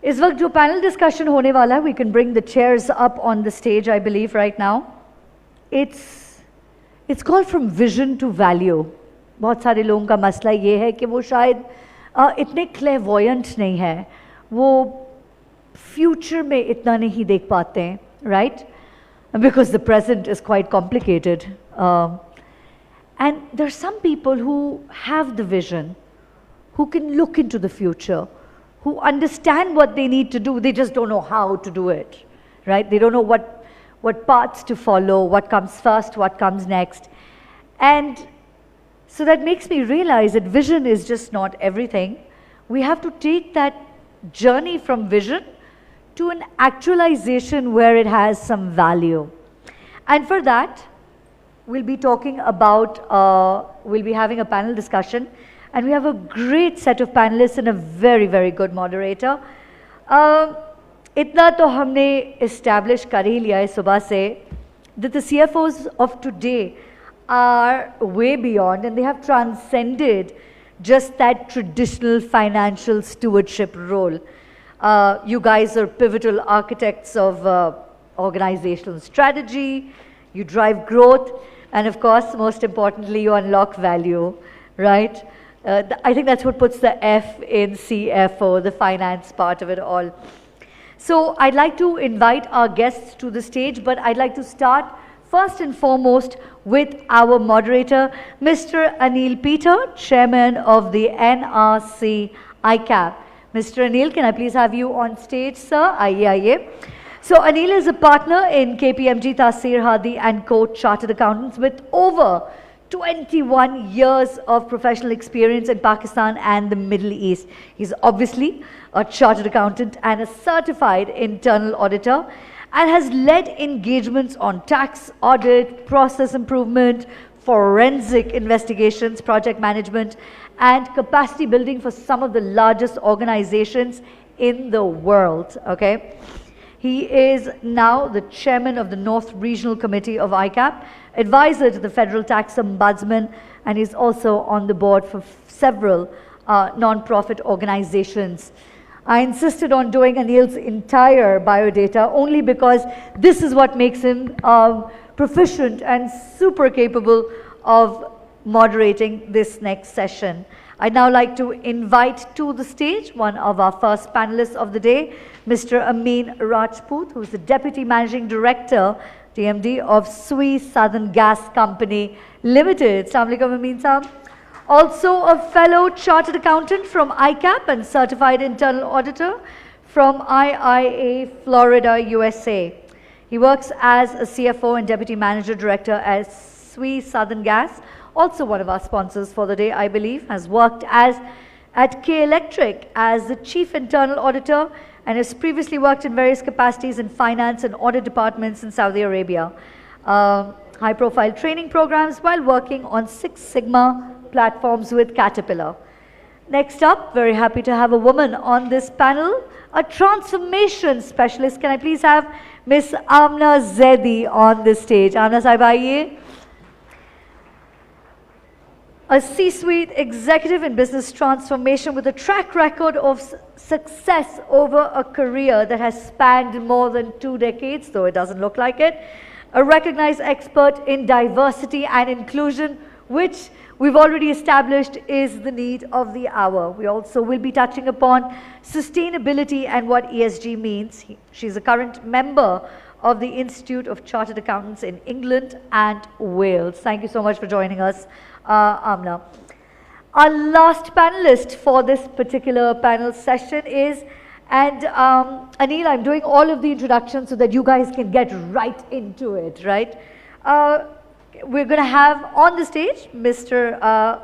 इस वक्त जो पैनल डिस्कशन होने वाला है, we can bring the chairs up on the stage, I believe, right now. It's called from vision to value. बहुत सारे लोगों का मसला ये है कि वो शायद इतने clairvoyant नहीं है, वो future में इतना नहीं देख पाते हैं, right? Because the present is quite complicated. And there are some people who have the vision, who can look into the future, who understand what they need to do, they just don't know how to do it, right? They don't know what paths to follow, what comes first, what comes next. And so that makes me realize that vision is just not everything. We have to take that journey from vision to an actualization where it has some value. And for that, we'll be talking about, we'll be having a panel discussion, and we have a great set of panelists and a very, very good moderator. इतना तो हमने establish कर ही लिया है सुबह से that the CFOs of today are way beyond, and they have transcended just that traditional financial stewardship role. You guys are pivotal architects of organizational strategy, you drive growth, and of course, most importantly, you unlock value, right? I think that's what puts the F in CFO, the finance part of it all. So I'd like to invite our guests to the stage, but I'd like to start first and foremost with our moderator, Mr. Anil Peter, Chairman of the NRC ICAP. Mr. Anil, can I please have you on stage, sir? Aye. So Anil is a partner in KPMG Tasir Hadi & Co. Chartered Accountants with over 21 years of professional experience in Pakistan and the Middle East. He's obviously a chartered accountant and a certified internal auditor, and has led engagements on tax, audit, process improvement, forensic investigations, project management, and capacity building for some of the largest organizations in the world, okay? He is now the chairman of the North Regional Committee of ICAP, advisor to the Federal Tax Ombudsman, and is also on the board for several non-profit organizations. I insisted on doing Anil's entire biodata only because this is what makes him proficient and super capable of moderating this next session. I'd now like to invite to the stage one of our first panelists of the day, Mr. Amin Rajput, who is the Deputy Managing Director, DMD, of Sui Southern Gas Company Limited. Assalamu alaikum, Amin Saab. Also a fellow chartered accountant from ICAP and certified internal auditor from IIA, Florida, USA. He works as a CFO and Deputy Manager Director at Sui Southern Gas, also one of our sponsors for the day, I believe, has worked at K Electric as the Chief Internal Auditor, and has previously worked in various capacities in finance and audit departments in Saudi Arabia. High-profile training programs while working on Six Sigma platforms with Caterpillar. Next up, very happy to have a woman on this panel, a transformation specialist. Can I please have Miss Amna Zaidi on this stage? Amna Saib, aaiye. A C-suite executive in business transformation with a track record of success over a career that has spanned more than 2 decades, though it doesn't look like it. A recognized expert in diversity and inclusion, which we've already established is the need of the hour. We also will be touching upon sustainability and what ESG means. She's a current member of the Institute of Chartered Accountants in England and Wales. Thank you so much for joining us, Amna. Our last panelist for this particular panel session is, and Anil, I'm doing all of the introductions so that you guys can get right into it, right? We're going to have on the stage Mr.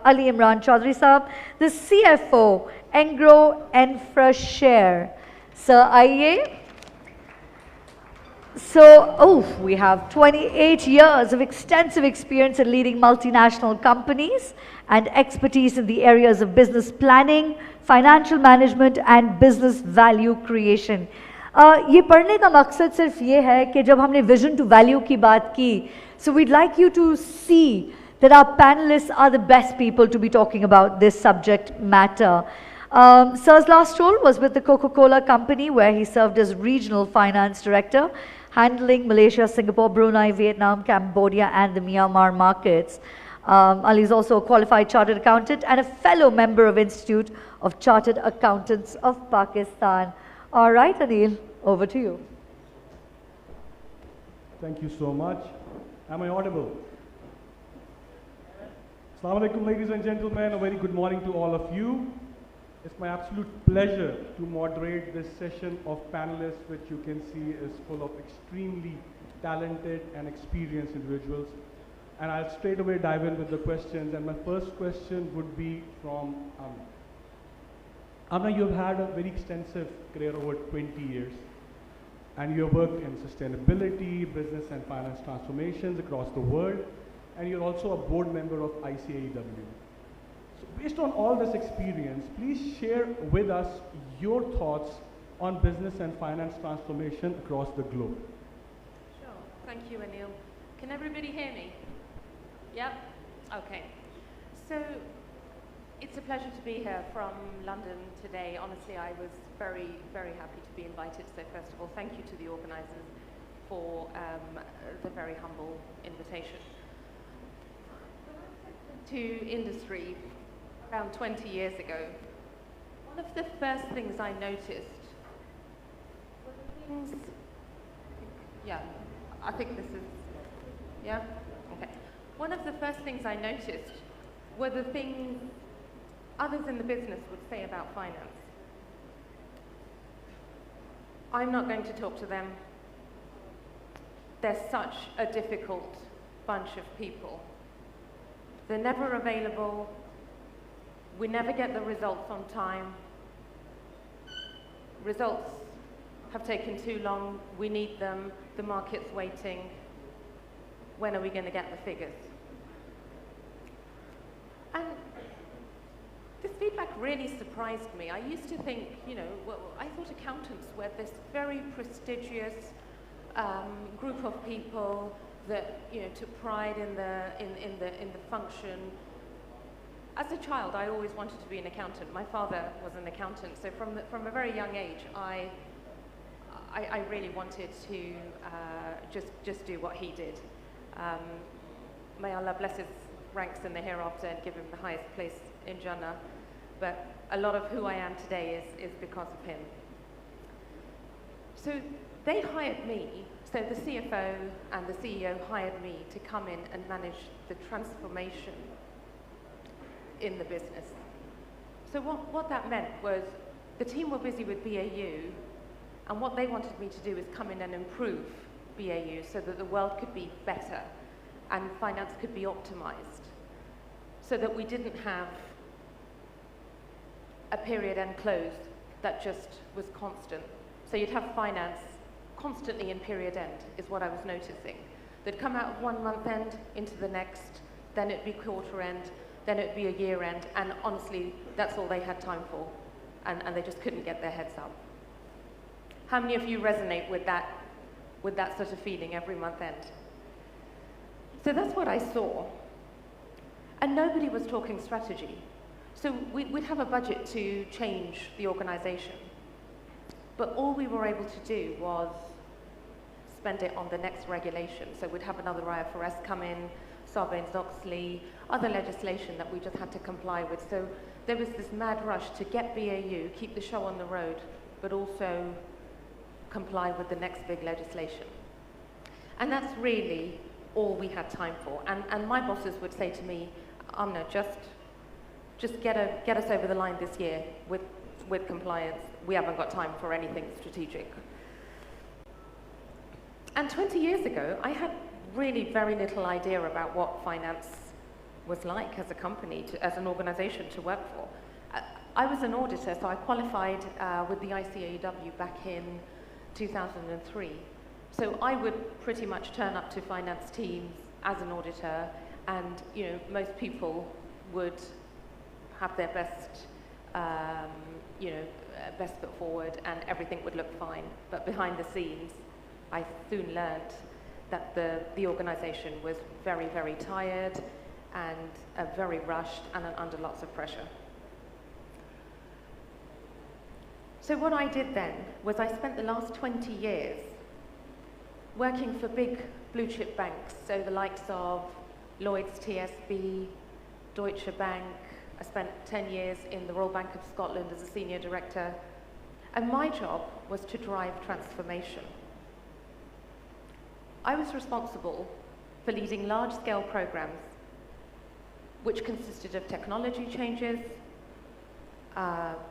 Ali Imran Chaudhry Saab, the CFO, Engro Infrashare. Sir, aaiye. So, we have 28 years of extensive experience in leading multinational companies and expertise in the areas of business planning, financial management and business value creation. ये पढ़ने का मकसद सिर्फ ये है कि जब हमने vision to value की बात की, so we'd like you to see that our panelists are the best people to be talking about this subject matter. Sir's last role was with the Coca-Cola Company, where he served as Regional Finance Director, handling Malaysia, Singapore, Brunei, Vietnam, Cambodia, and the Myanmar markets. Ali is also a qualified chartered accountant and a fellow member of Institute of Chartered Accountants of Pakistan. All right, Anil, over to you. Thank you so much. Am I audible? Assalamu alaikum, ladies and gentlemen. A very good morning to all of you. It's my absolute pleasure to moderate this session of panelists, which you can see is full of extremely talented and experienced individuals. And I'll straight away dive in with the questions. And my first question would be from Amna. Amna, you've had a very extensive career over 20 years. And you have worked in sustainability, business and finance transformations across the world. And you're also a board member of ICAEW. So based on all this experience, please share with us your thoughts on business and finance transformation across the globe. Sure. Thank you, Anil. Can everybody hear me? Yep? Okay. So it's a pleasure to be here from London today. Honestly, I was very, very happy to be invited. So first of all, thank you to the organisers for the very humble invitation. To industry around 20 years ago, one of the first things I noticed were the things, I think this is, yeah? Okay. One of the first things I noticed were the things others in the business would say about finance. I'm not going to talk to them. They're such a difficult bunch of people. They're never available. We never get the results on time. Results have taken too long. We need them. The market's waiting. When are we going to get the figures? And this feedback really surprised me. I used to think, well, I thought accountants were this very prestigious group of people that took pride in the function. As a child, I always wanted to be an accountant. My father was an accountant, so from a very young age, I really wanted to just do what he did. May Allah bless his ranks in the hereafter and give him the highest place in Jannah. But a lot of who I am today is because of him. So they hired me, so the CFO and the CEO hired me to come in and manage the transformation in the business. So what that meant was the team were busy with BAU, and what they wanted me to do is come in and improve BAU so that the world could be better and finance could be optimized, so that we didn't have a period end close that just was constant. So you'd have finance constantly in period end, is what I was noticing. They'd come out of one month end into the next, then it'd be quarter end, then it'd be a year end, and honestly, that's all they had time for, and they just couldn't get their heads up. How many of you resonate with that sort of feeling every month end? So that's what I saw. And nobody was talking strategy. So we'd have a budget to change the organization. But all we were able to do was spend it on the next regulation. So we'd have another IFRS come in, Sarbanes-Oxley, other legislation that we just had to comply with. So there was this mad rush to get BAU, keep the show on the road, but also comply with the next big legislation. And that's really all we had time for. And my bosses would say to me, Amna, just get us over the line this year with compliance. We haven't got time for anything strategic. And 20 years ago, I had really very little idea about what finance was like as a company, as an organization to work for. I was an auditor, so I qualified with the ICAEW back in 2003. So I would pretty much turn up to finance teams as an auditor, and most people would have their best, best foot forward, and everything would look fine. But behind the scenes, I soon learned that the organization was very, very tired and very rushed and under lots of pressure. So what I did then was I spent the last 20 years working for big blue chip banks, so the likes of Lloyds TSB, Deutsche Bank. I spent 10 years in the Royal Bank of Scotland as a senior director, and my job was to drive transformation. I was responsible for leading large-scale programs which consisted of technology changes,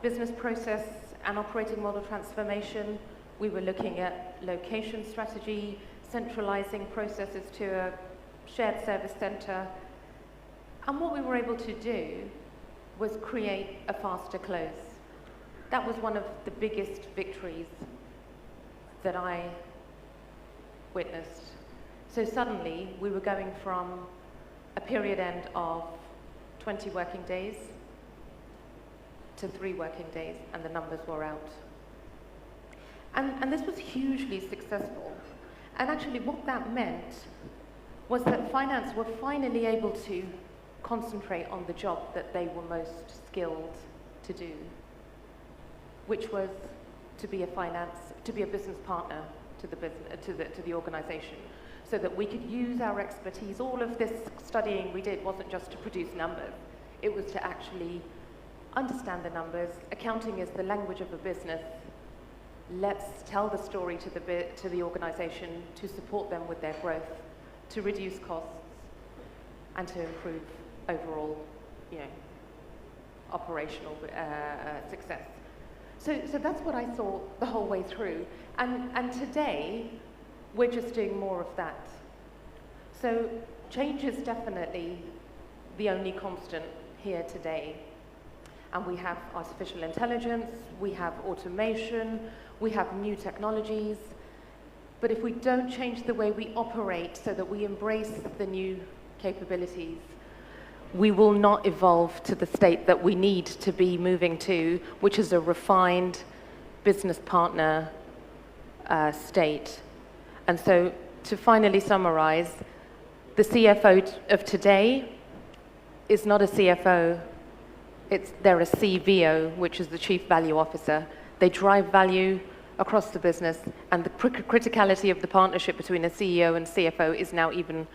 business process and operating model transformation. We were looking at location strategy, centralizing processes to a shared service center. And what we were able to do was create a faster close. That was one of the biggest victories that I witnessed. So suddenly we were going from a period end of 20 working days to 3 working days, and the numbers were out. And this was hugely successful. And actually what that meant was that finance were finally able to concentrate on the job that they were most skilled to do, which was to be a business partner to the organization, so that we could use our expertise. All of this studying we did wasn't just to produce numbers, it was to actually understand the numbers. Accounting is the language of a business. Let's tell the story to the organization to support them with their growth, to reduce costs, and to improve overall, operational success. So that's what I saw the whole way through. And today, we're just doing more of that. So change is definitely the only constant here today. And we have artificial intelligence, we have automation, we have new technologies. But if we don't change the way we operate so that we embrace the new capabilities, we will not evolve to the state that we need to be moving to, which is a refined business partner state. And so to finally summarize, the CFO of today is not a CFO. They're a CVO, which is the Chief Value Officer. They drive value across the business, and the criticality of the partnership between a CEO and CFO is now even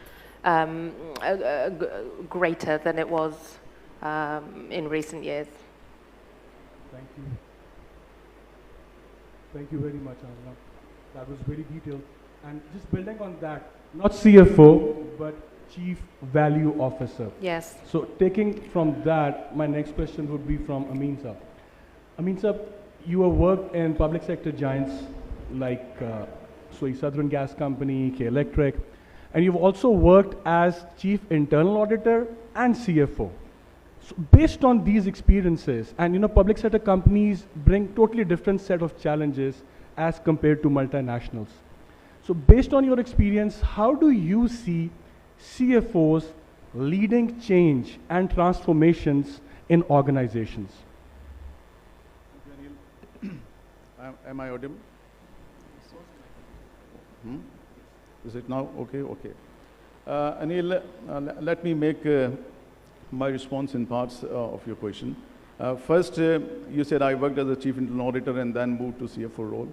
greater than it was in recent years. Thank you. Thank you very much, Anna. That was very detailed. And just building on that, not CFO, but Chief Value Officer. Yes. So taking from that, my next question would be from Amin Saab. Amin Saab, you have worked in public sector giants like Southern Gas Company, K Electric, and you've also worked as Chief Internal Auditor and CFO. So based on these experiences, and public sector companies bring totally different set of challenges as compared to multinationals. So based on your experience, how do you see CFOs leading change and transformations in organizations? Am I audible? Is it now? Okay, okay. Anil, let me make my response in parts of your question. First, you said I worked as a chief internal auditor and then moved to CFO role.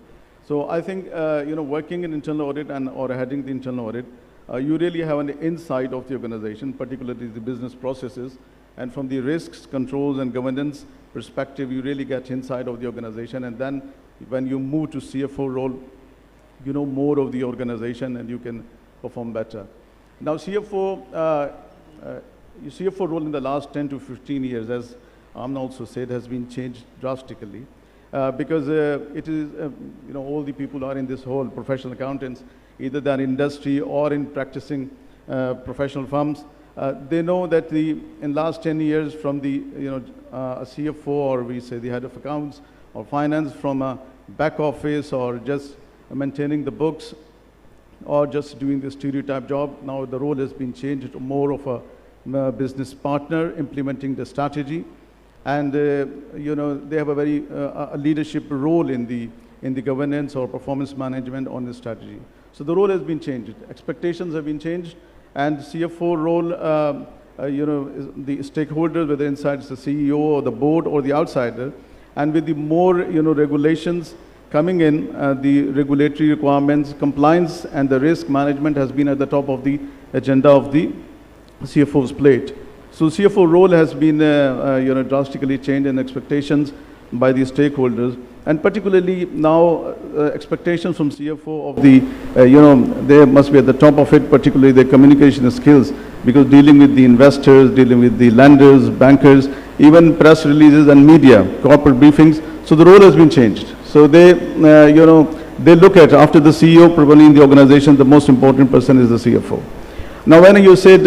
So I think, working in internal audit or heading the internal audit, you really have an insight of the organization, particularly the business processes. And from the risks, controls, and governance perspective, you really get insight of the organization. And then when you move to CFO role, you know more of the organization and you can perform better. Now, CFO role in the last 10 to 15 years, as Amna also said, has been changed drastically. Because it is, all the people are in this whole professional accountants, either they're in industry or in practicing professional firms. They know that in last 10 years from a CFO, or we say the head of accounts or finance, from a back office or just maintaining the books or just doing the stereotype job, now the role has been changed to more of a business partner implementing the strategy. And they have a very leadership role in the governance or performance management on the strategy. So the role has been changed. Expectations have been changed, and CFO role, the stakeholders, whether inside the CEO or the board or the outsider, And with the more, regulations coming in, the regulatory requirements, compliance, and the risk management has been at the top of the agenda of the CFO's plate. So CFO role has been, drastically changed in expectations by the stakeholders, and particularly now expectations from CFO of the, they must be at the top of it, particularly their communication skills, because dealing with the investors, dealing with the lenders, bankers, even press releases and media, corporate briefings. So the role has been changed. So they, they look at, after the CEO, probably in the organization, the most important person is the CFO. Now, when you said,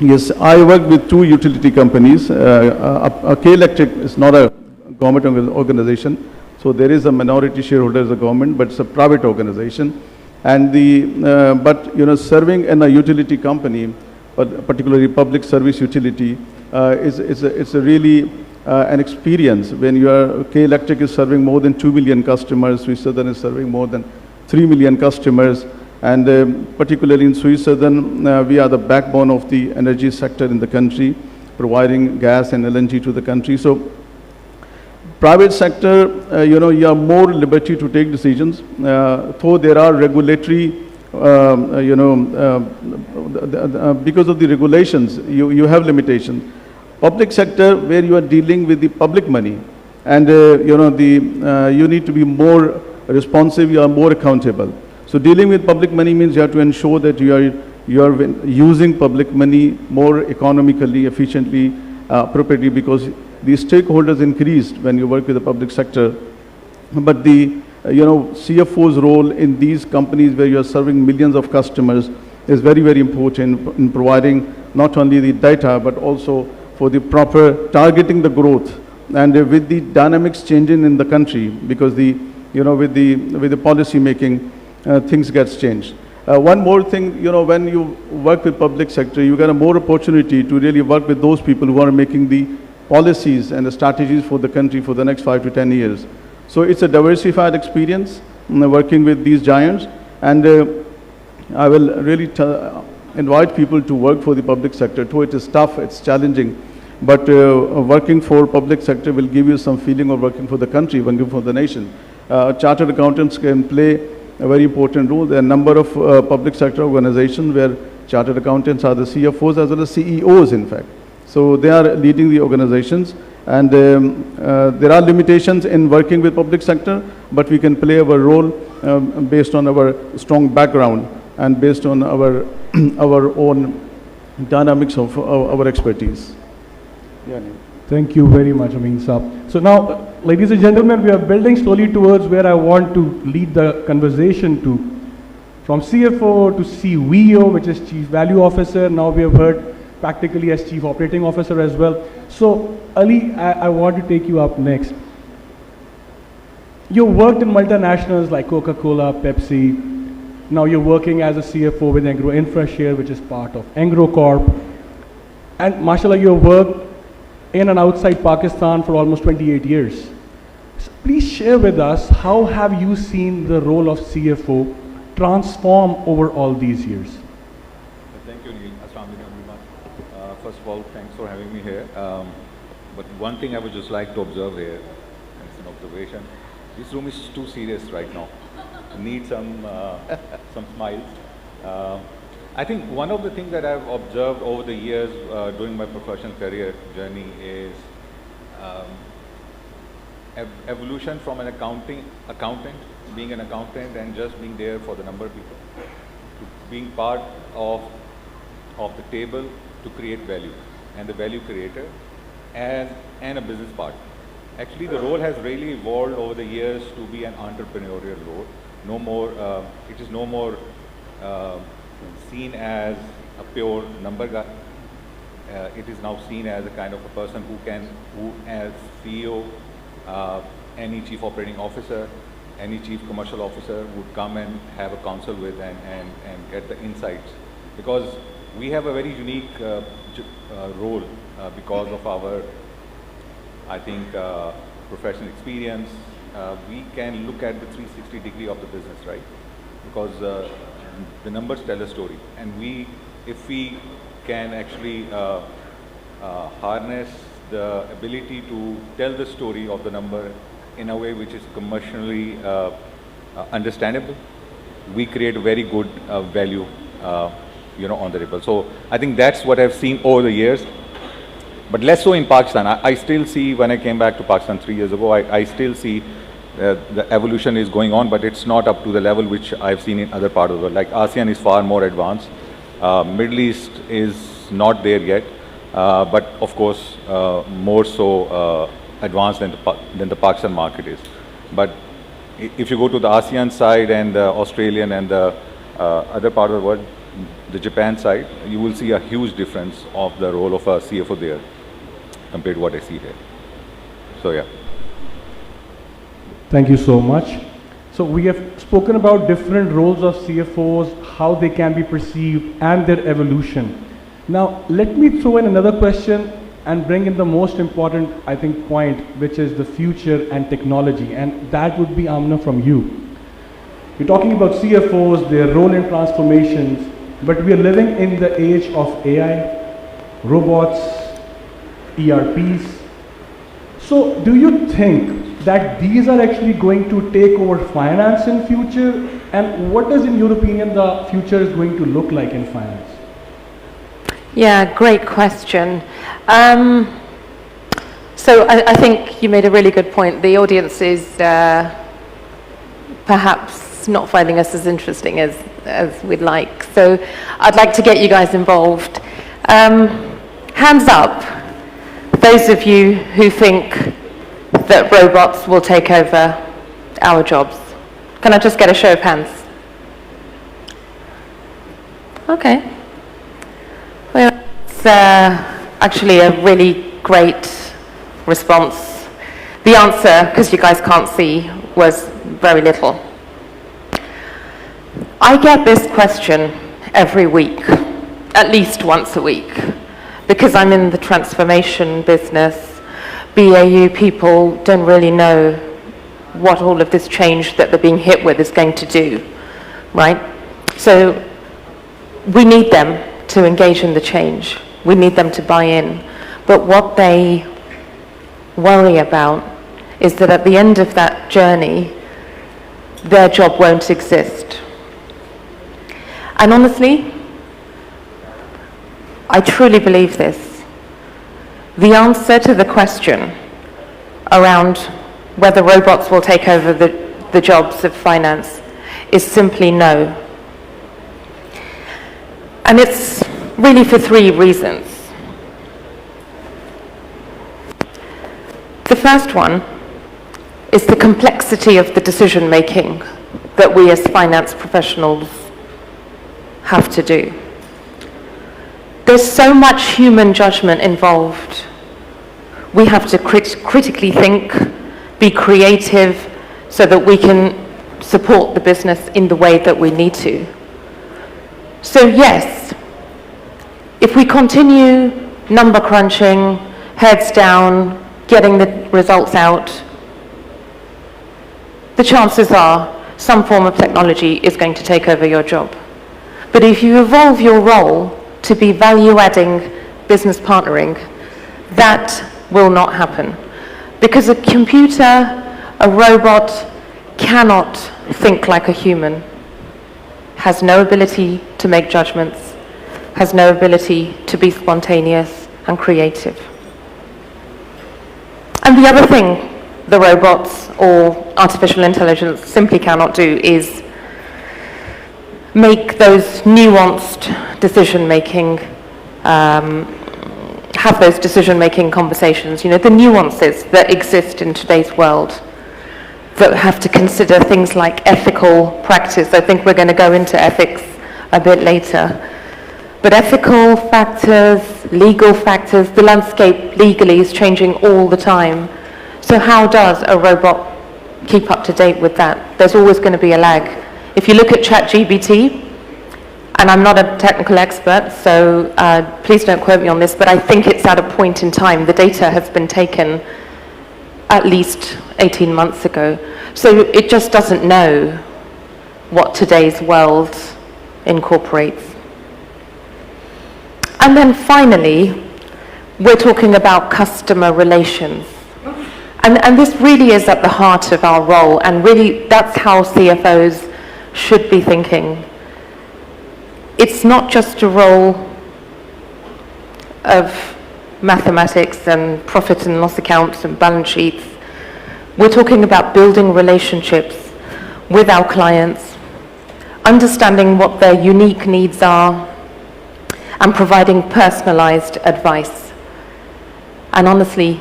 yes, I work with 2 utility companies. K Electric is not a government organization, so there is a minority shareholder as a government, but it's a private organization. And the, serving in a utility company, particularly public service utility, it's a really an experience when you are, K Electric is serving more than 2 million customers, Swiss Southern is serving more than 3 million customers, and particularly in Swiss Southern, we are the backbone of the energy sector in the country, providing gas and LNG to the country. So private sector, you have more liberty to take decisions, though there are regulatory, because of the regulations, you have limitations. Public sector, where you are dealing with the public money, and you need to be more responsive, you are more accountable. So dealing with public money means you have to ensure that you are using public money more economically, efficiently, appropriately, because the stakeholders increased when you work with the public sector. But the CFO's role in these companies where you are serving millions of customers is very, very important in providing not only the data, but also for the proper targeting the growth, and with the dynamics changing in the country, because the, with the policy making, things gets changed. One more thing, when you work with public sector, you get a more opportunity to really work with those people who are making the policies and the strategies for the country for the next 5 to 10 years. So it's a diversified experience working with these giants, and I will really invite people to work for the public sector. Though it is tough, it's challenging, but working for public sector will give you some feeling of working for the country, working for the nation. Chartered accountants can play a very important role. There are a number of public sector organizations where chartered accountants are the CFOs as well as CEOs, in fact. So they are leading the organizations, and there are limitations in working with public sector, but we can play our role based on our strong background and based on our our own dynamics of our expertise. Yeah. Thank you very much, Amin Saab. So now, ladies and gentlemen, we are building slowly towards where I want to lead the conversation to. From CFO to CVO, which is Chief Value Officer, now we have heard practically as Chief Operating Officer as well. So, Ali, I want to take you up next. You worked in multinationals like Coca-Cola, Pepsi. Now you're working as a CFO with Engro InfraShare, which is part of Engro Corp. And mashallah, you worked in and outside Pakistan for almost 28 years. So please share with us, how have you seen the role of CFO transform over all these years? Thank you, Neil. Assalamu alaikum, everyone. First of all, thanks for having me here. But one thing I would just like to observe here, and it's an observation, this room is too serious right now. Need some smiles. I think one of the things that I've observed over the years during my professional career journey is evolution from an accountant, being an accountant and just being there for the number of people, to being part of the table to create value, and the value creator and a business partner. Actually, the role has really evolved over the years to be an entrepreneurial role. No more, it is no more seen as a pure number guy. It is now seen as a kind of a person who as CEO, any chief operating officer, any chief commercial officer would come and have a counsel with and get the insights. Because we have a very unique role because of our, I think, professional experience. We can look at the 360 degree of the business, right? Because the numbers tell a story, and if we can actually harness the ability to tell the story of the number in a way which is commercially understandable, we create a very good value, on the table. So I think that's what I've seen over the years, but less so in Pakistan. I still see, when I came back to Pakistan 3 years ago, I still see the evolution is going on, but it's not up to the level which I've seen in other parts of the world. Like ASEAN is far more advanced. Middle East is not there yet, but of course more so advanced than the Pakistan market is. But if you go to the ASEAN side and the Australian and the other part of the world, the Japan side, you will see a huge difference of the role of a CFO there compared to what I see here. So yeah. Thank you so much. So we have spoken about different roles of CFOs, how they can be perceived and their evolution. Now let me throw in another question and bring in the most important, I think, point, which is the future and technology, and that would be Amna from you. You're talking about CFOs, their role in transformations, but we are living in the age of AI, robots, ERPs. So do you think that these are actually going to take over finance in future? And what does, in your opinion, the future is going to look like in finance? Yeah, great question. So I think you made a really good point. The audience is perhaps not finding us as interesting as we'd like. So I'd like to get you guys involved. Hands up, those of you who think that robots will take over our jobs. Can I just get a show of hands? Okay. Well, it's actually a really great response. The answer, because you guys can't see, was very little. I get this question every week, at least once a week, because I'm in the transformation business. BAU people don't really know what all of this change that they're being hit with is going to do, right? So we need them to engage in the change. We need them to buy in. But what they worry about is that at the end of that journey, their job won't exist. And honestly, I truly believe this. The answer to the question around whether robots will take over the jobs of finance is simply no. And it's really for 3 reasons. The first one is the complexity of the decision making that we as finance professionals have to do. There's so much human judgment involved. We have to critically think, be creative, so that we can support the business in the way that we need to. So yes, if we continue number crunching, heads down, getting the results out, the chances are some form of technology is going to take over your job. But if you evolve your role to be value-adding business partnering, that will not happen. Because a computer, a robot, cannot think like a human, has no ability to make judgments, has no ability to be spontaneous and creative. And the other thing the robots or artificial intelligence simply cannot do is make those nuanced decision-making, have those decision-making conversations, the nuances that exist in today's world that have to consider things like ethical practice. I think we're going to go into ethics a bit later. But ethical factors, legal factors, the landscape legally is changing all the time. So how does a robot keep up to date with that? There's always going to be a lag. If you look at ChatGPT, and I'm not a technical expert, so please don't quote me on this, but I think it's at a point in time. The data has been taken at least 18 months ago. So it just doesn't know what today's world incorporates. And then finally, we're talking about customer relations. And this really is at the heart of our role, and really that's how CFOs should be thinking. It's not just a role of mathematics and profit and loss accounts and balance sheets. We're talking about building relationships with our clients, understanding what their unique needs are, and providing personalized advice. And honestly,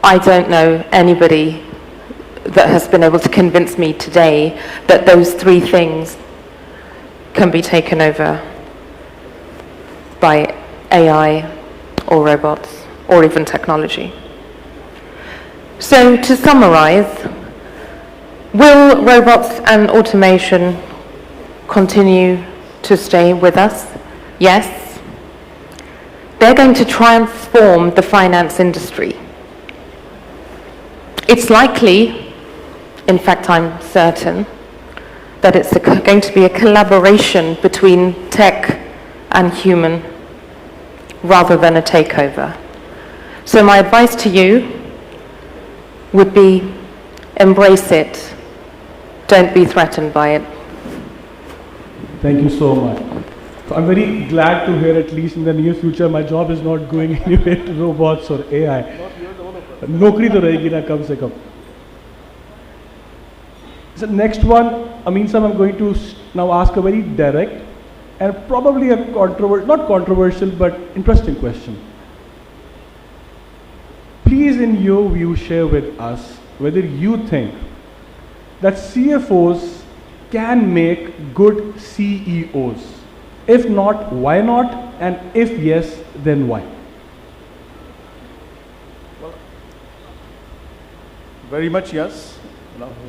I don't know anybody that has been able to convince me today that those three things can be taken over by AI or robots or even technology. So to summarize, will robots and automation continue to stay with us? Yes. They're going to transform the finance industry. It's likely, in fact I'm certain, that it's going to be a collaboration between tech and human rather than a takeover. So my advice to you would be embrace it. Don't be threatened by it. Thank you so much. So I'm very glad to hear, at least in the near future, my job is not going anywhere to robots or AI. नौकरी तो रहेगी ना कम से कम. So next one, Amin sir, I'm going to now ask a very direct and probably a not controversial but interesting question. Please, in your view, share with us whether you think that CFOs can make good CEOs. If not, why not? And if yes, then why? Very much yes.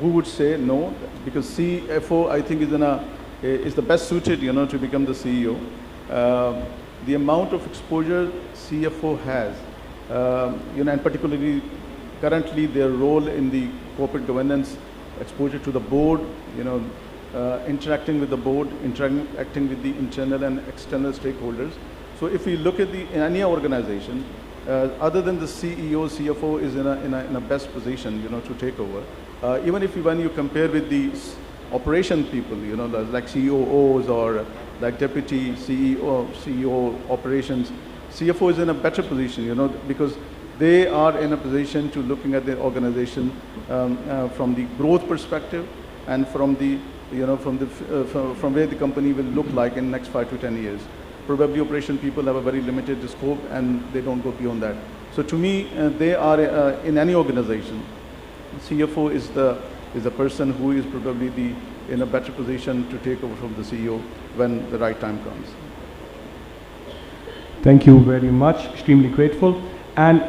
Who would say no? Because CFO, I think, is the best suited, to become the CEO. The amount of exposure CFO has, and particularly currently their role in the corporate governance, exposure to the board, interacting with the board, interacting with the internal and external stakeholders. So if we look at in any organization, other than the CEO, CFO is in a best position, to take over. Even when you compare with the operation people, like COOs or like deputy CEO operations, CFO is in a better position, because they are in a position to looking at the organization from the growth perspective and from the, from where the company will look like in the next 5 to 10 years. Probably operation people have a very limited scope and they don't go beyond that. So to me, they are in any organization, CFO is the person who is probably in a better position to take over from the CEO when the right time comes. Thank you very much, extremely grateful. And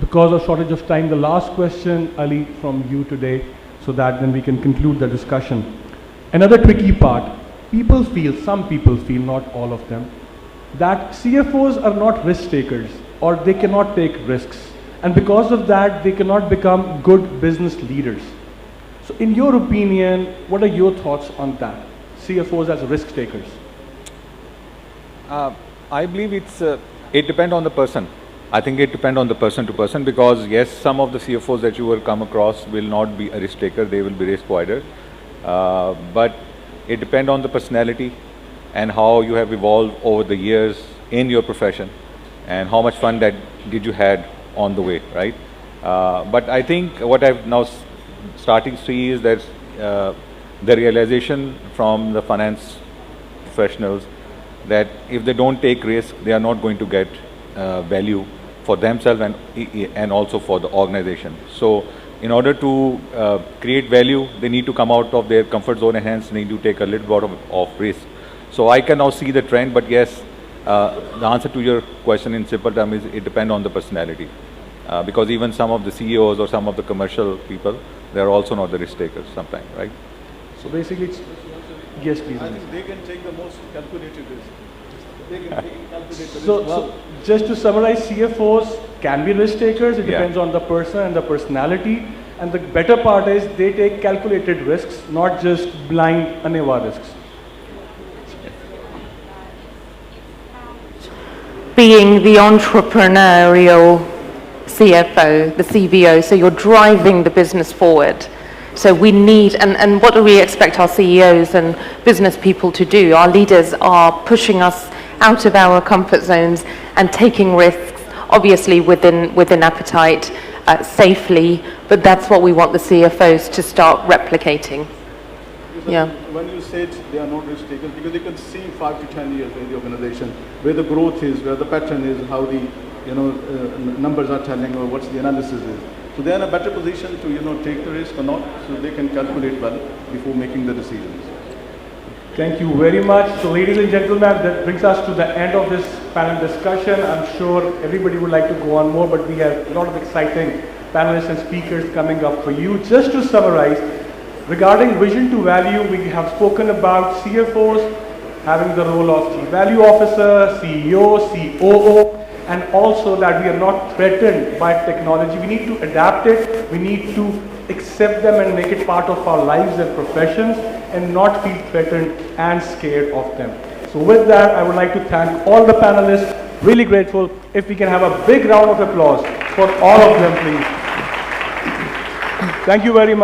because of shortage of time, the last question, Ali, from you today, so that then we can conclude the discussion. Another tricky part, some people feel, not all of them, that CFOs are not risk takers or they cannot take risks. And because of that, they cannot become good business leaders. So in your opinion, what are your thoughts on that? CFOs as risk takers? I believe it depends on the person. I think it depends on the person to person, because yes, some of the CFOs that you will come across will not be a risk taker, they will be risk avoider. But it depends on the personality and how you have evolved over the years in your profession and how much fun did you had on the way, right? But I think what I've now starting to see is that the realization from the finance professionals that if they don't take risk, they are not going to get value for themselves and also for the organization. So in order to create value, they need to come out of their comfort zone and hence need to take a little bit of risk. So I can now see the trend, but yes, the answer to your question in simple terms is it depends on the personality. Because even some of the CEOs or some of the commercial people, they are also not the risk takers sometimes, right? So basically, yes, please. I think they can take the most calculated risk. They can calculate the risk. So just to summarize, CFOs can be risk takers. It depends on the person and the personality. And the better part is they take calculated risks, not just blind anewa risks. being the entrepreneurial CFO, the CVO, so you're driving the business forward. So we need, and what do we expect our CEOs and business people to do? Our leaders are pushing us out of our comfort zones and taking risks, obviously within appetite, safely, but that's what we want the CFOs to start replicating. Yeah. When you said they are not risk takers, because you can see 5 to 10 years in the organization where the growth is, where the pattern is, how the numbers are telling, or what's the analysis is. So they are in a better position to take the risk or not, so they can calculate well before making the decisions. Thank you very much. So ladies and gentlemen, that brings us to the end of this panel discussion. I'm sure everybody would like to go on more, but we have a lot of exciting panelists and speakers coming up for you. Just to summarize, regarding vision to value, we have spoken about CFOs having the role of Chief Value Officer, CEO, COO, and also that we are not threatened by technology. We need to adapt it, we need to accept them and make it part of our lives and professions and not feel threatened and scared of them. So with that, I would like to thank all the panelists. Really grateful. If we can have a big round of applause for all of them, please. Thank you very much.